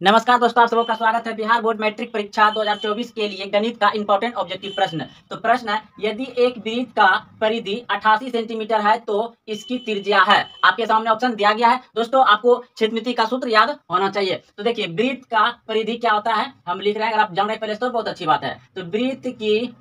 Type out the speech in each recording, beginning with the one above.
नमस्कार दोस्तों, आप सबका स्वागत है बिहार बोर्ड मैट्रिक परीक्षा 2024 के लिए गणित का इंपॉर्टेंट ऑब्जेक्टिव प्रश्न। तो प्रश्न है, यदि एक वृत्त का परिधि 88 सेंटीमीटर है तो इसकी त्रिज्या है। आपके सामने ऑप्शन दिया गया है। दोस्तों, आपको क्षेत्रमिति का सूत्र याद होना चाहिए। तो देखिए, वृत्त का परिधि क्या होता है हम लिख रहे हैं। अगर आप जान रहे पहले तो बहुत अच्छी बात है। तो वृत्त की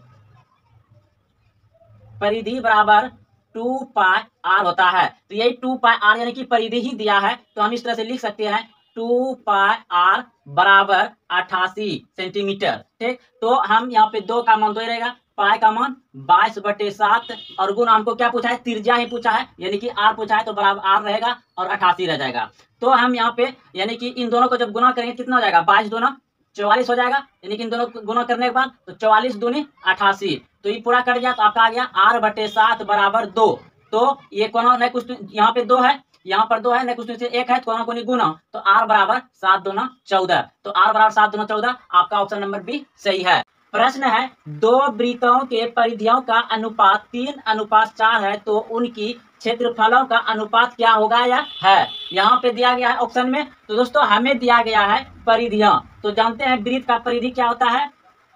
परिधि बराबर 2 पाई आर होता है। तो यही 2 पाई आर यानी कि परिधि ही दिया है, तो हम इस तरह से लिख सकते हैं 2 पाई आर बराबर 88 सेंटीमीटर। ठीक, तो हम यहाँ पे 2 का मान 2 ही रहेगा, पाई का मान 22/7 और गुना हमको क्या पूछा है, त्रिज्या ही पूछा है यानी कि आर पूछा है, तो बराबर आर रहेगा और 88 रह जाएगा। तो हम यहाँ पे यानी कि इन दोनों को जब गुना करेंगे कितना हो जाएगा, 22 दूना 44 हो जाएगा, यानी कि इन दोनों को गुना करने के बाद तो 44 दूनी 88। तो ये पूरा कट गया तो आपका आ गया r/7 बराबर 2। तो ये कोना नहीं कुछ यहाँ पे 2 है, यहाँ पर 2 है, नहीं कुछ से 1 है, कोना कोनी गुना, तो r बराबर 7 दूना 14। तो r बराबर 7 दूना 14, आपका ऑप्शन नंबर बी सही है। प्रश्न है, दो वृत्तों के परिधियों का अनुपात 3:4 है तो उनकी क्षेत्रफलों का अनुपात क्या होगा या है। यहाँ पे दिया गया है ऑप्शन में। तो दोस्तों, हमें दिया गया है परिधियां, तो जानते हैं वृत्त का परिधि क्या होता है,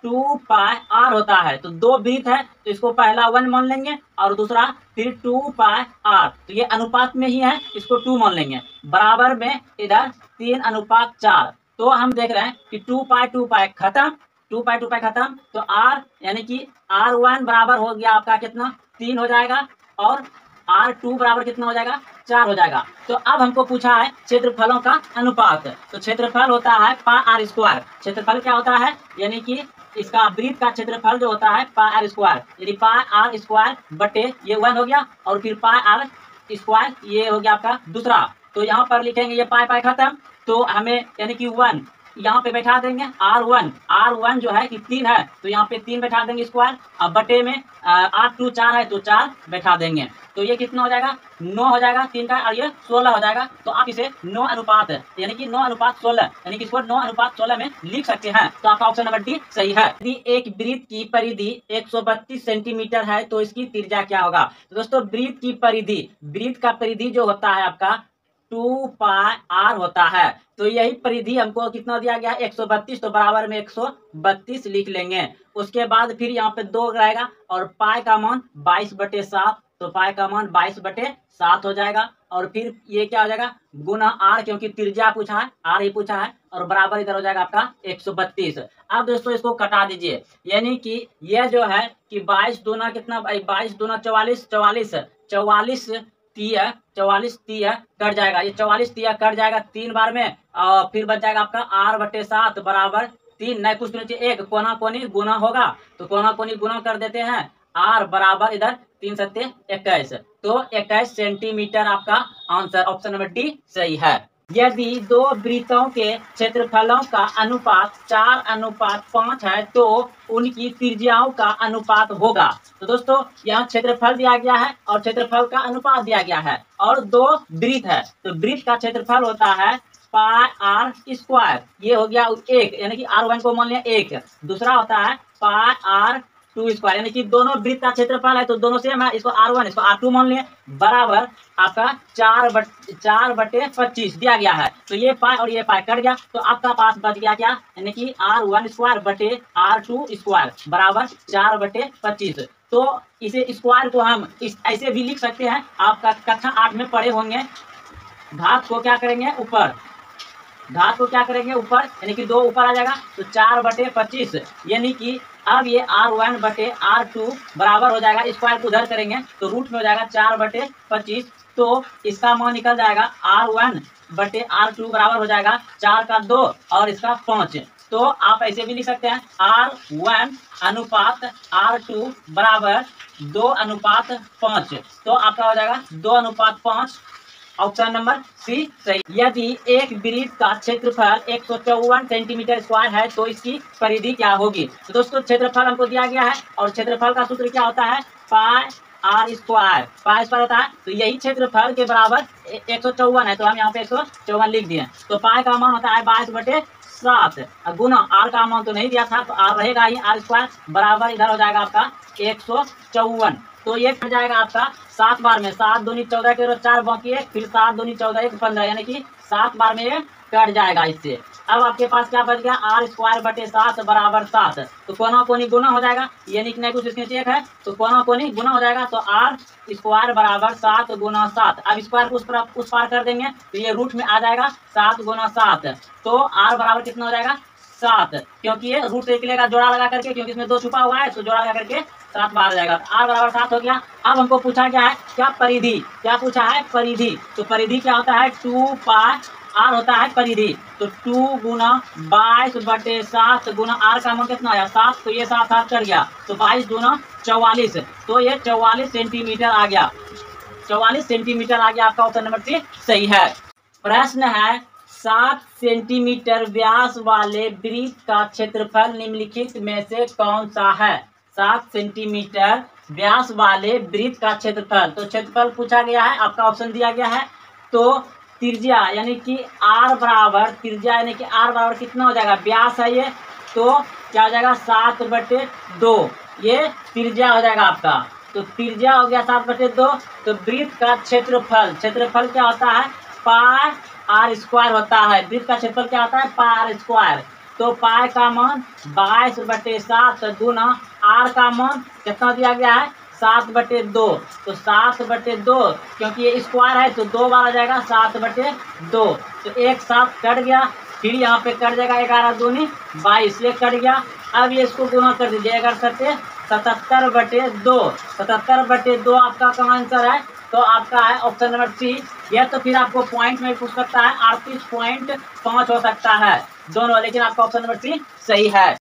2 पाई आर होता है। तो दो वृत्त है तो इसको पहला 1 मान लेंगे और दूसरा फिर 2 पाई आर, तो ये अनुपात में ही है, इसको 2 मान लेंगे, बराबर में इधर 3:4। तो हम देख रहे हैं कि 2 पाई खत्म, 2 पाई खत्म, तो आर यानी कि R1 बराबर हो गया आपका कितना, 3 हो जाएगा, और R2 बराबर कितना हो जाएगा, 4 हो जाएगा। तो अब हमको पूछा है क्षेत्रफलों का अनुपात। तो क्षेत्रफल होता है पाई आर स्क्वायर। क्षेत्रफल क्या होता है, यानी कि इसका वृत्त का क्षेत्रफल जो होता है पाई आर स्क्वायर, यानी पाई आर स्क्वायर बटे ये 1 हो गया, और फिर पाई आर स्क्वायर ये हो गया आपका दूसरा। तो यहाँ पर लिखेंगे ये पाई खत्म, तो हमें यानी कि 1 यहाँ पे बैठा देंगे, R1 जो है कि 3 है, तो यहाँ पे 3 बैठा देंगे स्क्वायर, अब बटे में R2 4 है तो 4 बैठा देंगे। तो ये कितना हो जाएगा, 9 हो जाएगा 3 का, और ये 16 हो जाएगा। तो आप इसे 9 अनुपात यानी कि 9:16 यानी कि इसको 9:16 में लिख सकते हैं। तो आपका ऑप्शन नंबर डी सही है। यदि एक वृत्त की परिधि 132 सेंटीमीटर है तो इसकी त्रिज्या क्या होगा। तो दोस्तों, वृत्त का परिधि जो होता है आपका 2 पाई आर होता है। तो यही परिधि हमको कितना दिया गया है, 132, तो बराबर में 132 लिख लेंगे। उसके बाद फिर यहाँ पे 2 रहेगा और पाई का मान 22/7, तो पाई का मान 22/7 हो जाएगा, और फिर ये क्या हो जाएगा, गुना आर, क्योंकि त्रिज्या पूछा है, आर ही पूछा है, और बराबर इधर हो जाएगा आपका 132। अब दोस्तों इसको कटा दीजिए, यानी कि यह जो है कि 22 दूना कितना, 22 दूना 44, 44 44 तीय कट जाएगा, ये 44 तीय कट जाएगा 3 बार में, और फिर बच जाएगा आपका r/7 बराबर 3, नहीं कुछ नीचे 1, कोना कोनी गुना होगा, तो कोना कोनी गुना कर देते हैं, r बराबर इधर 3 सत्ते 21, तो 21 सेंटीमीटर आपका आंसर, ऑप्शन नंबर डी सही है। यदि दो वृत्तों के क्षेत्रफलों का अनुपात 4:5 है तो उनकी त्रिज्याओं का अनुपात होगा। तो दोस्तों, यहाँ क्षेत्रफल दिया गया है और क्षेत्रफल का अनुपात दिया गया है, और दो वृत्त है, तो वृत्त का क्षेत्रफल होता है पाई आर स्क्वायर, ये हो गया 1, यानी कि R1 को मान लिया 1, दूसरा होता है पाई R2 स्क्वायर, यानी कि दोनों वृत्त का क्षेत्रफल है तो दोनों से हम इसको R1 इसको R2 मान लिए, बराबर आपका 4/25 दिया गया है। तो ये पाई और ये पाई कट गया, तो आपका पास बच गया क्या, यानी कि R1 स्क्वायर बटे R2 स्क्वायर बराबर 4/25। तो इसे स्क्वायर को हम ऐसे भी लिख सकते हैं, आपका कक्षा 8 में पढ़े होंगे, घात को क्या करेंगे ऊपर, घात को क्या करेंगे ऊपर, यानी कि 2 ऊपर आ जाएगा, तो 4/25, यानी कि अब ये R1/R2 बराबर हो जाएगा, स्क्वायर को उधर करेंगे तो रूट में हो जाएगा 4/25, तो इसका मान निकल जाएगा R1/R2 बराबर हो जाएगा 4 का 2 और इसका 5। तो आप ऐसे भी लिख सकते हैं R1 अनुपात R2 बराबर 2:5, तो आपका हो जाएगा 2:5, ऑप्शन नंबर सी सही। यदि एक वृत्त का क्षेत्रफल 154 सेंटीमीटर स्क्वायर है तो इसकी परिधि क्या होगी। तो दोस्तों, क्षेत्रफल हमको दिया गया है और क्षेत्रफल का सूत्र क्या होता है, पाई आर स्क्वायर, पाई स्क्वायर होता है, तो यही क्षेत्रफल के बराबर 154 है, तो हम यहाँ पे 154 लिख दिए। तो पाई का मान होता है 22/7, गुना आर का मान तो नहीं दिया था, तो आर रहेगा ही, आर स्क्वायर बराबर इधर हो जाएगा आपका 154। तो ये कट जाएगा आपका 7 बार में, 7 दूनी 14 के 4 बाकी 1, फिर 7 दूनी 14 1 15, यानी कि 7 बार में ये कट जाएगा इससे। अब आपके पास क्या बच गया, आर स्क्वायर बटे 7 बराबर 7। तो कोना कोनी गुना हो जाएगा, यानी कि नहीं कुछ इसमें चेक है, तो कोना कोनी गुना हो जाएगा। तो आर स्क्वायर बराबर 7 गुना 7। अब स्क्वायर को उस पार कर देंगे तो ये रूट में आ जाएगा 7 गुना 7। तो आर बराबर कितना हो जाएगा 7, क्योंकि ये रूट निकलेगा जोड़ा लगा करके, क्योंकि इसमें 2 छुपा हुआ है, तो जोड़ा लगा करके 7 बाहर जाएगा। तो आर बराबर 7 हो गया। अब हमको पूछा क्या है, क्या परिधि, क्या पूछा है परिधि। तो परिधि क्या होता है, 2 पाई आर होता है परिधि। तो 2 गुना 22 बटे 7 गुना आर का मान कितना आया 7, तो ये 7 7 कर गया, तो 22 गुना 44, तो ये 44 सेंटीमीटर आ गया। 44 सेंटीमीटर आ गया, आपका ऑप्शन नंबर 3 सही है। प्रश्न है 7 सेंटीमीटर व्यास वाले वृत्त का क्षेत्रफल निम्नलिखित में से कौन सा है। 7 सेंटीमीटर व्यास वाले वृत्त का क्षेत्रफल, तो क्षेत्रफल पूछा गया है, आपका ऑप्शन दिया गया है। तो त्रिज्या यानी कि आर बराबर, त्रिज्या यानी कि आर बराबर कितना हो जाएगा, व्यास है ये, तो क्या हो जाएगा 7/2, ये त्रिज्या हो जाएगा आपका। तो त्रिज्या हो गया 7/2। तो वृत्त का क्षेत्रफल, क्षेत्रफल क्या होता है, पाई आर स्क्वायर होता है। वृत्त का क्षेत्रफल क्या होता है, पाई आर स्क्वायर। तो पाई का मान 22/7 गुना आर का मान कितना दिया गया है 7/2। तो 7/2, क्योंकि ये स्क्वायर है तो 2 बार आ जाएगा 7/2। तो एक 7 कट गया, फिर यहाँ पे कट जाएगा 11 दूनी 22, ये कट गया। अब ये इसको गुना कर दीजिए, 77/2, 77/2 आपका कौन आंसर है, तो आपका है ऑप्शन नंबर 3। यह तो फिर आपको पॉइंट में पूछ सकता है, 38.5 हो सकता है दोनों, लेकिन आपका ऑप्शन नंबर 3 सही है।